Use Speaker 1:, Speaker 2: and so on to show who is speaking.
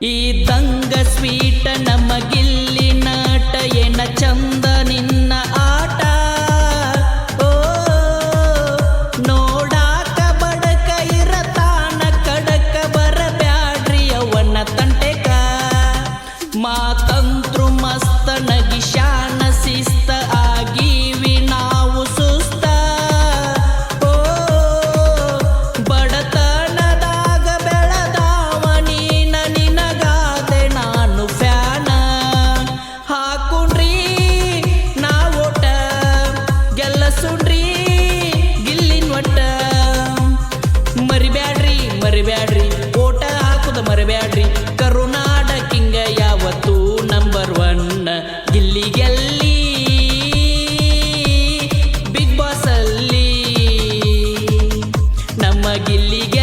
Speaker 1: ಇದಂಗ ಸ್ವೀಟ ನಮ್ಮ ಗಿಲ್ಲಿ ನಾಟ ಏನ ಚಂದ ನಿನ್ನ ಆಟ ಓ ನೋಡಾಕ ಬಡಕ ಇರತಾನ ಕಡಕ ಬರಬ್ಯಾಡ್ರಿ ಅವನ ತಂಟೆಕ ಮಾತಂತ್ರು ಮಸ್ತ ನಗಿಶಾನ ಶಿಸ್ತ ಆಗೀವಿ ನಾವು ಸುಸ್ತ ಓ ಬಡತನದಾಗ ಬೆಳದಾವ ನೀನ ನಿನಗಾದೆ ನಾನು ಫ್ಯಾನ ಹಾಕುಣ್ರಿ ನಾ ಓಟ ಗೆಲ್ಲಸುಣ್ರಿ ಗಿಲ್ಲಿನ ಒಟ್ಟ ಮರಿಬ್ಯಾಡ್ರಿ ಓಟ ಹಾಕುದ ಮರಿಬ್ಯಾಡ್ರಿ ಕರುನಾಡ ಕಿಂಗ ಯಾವತ್ತು ನಂಬರ್ 1 ಗಿಲ್ಲಿ ಗೆಲ್ಲಿ ಬಿಗ್ ಬಾಸ್ ಅಲ್ಲಿ ನಮ್ಮ ಗಿಲ್ಲಿಗೆ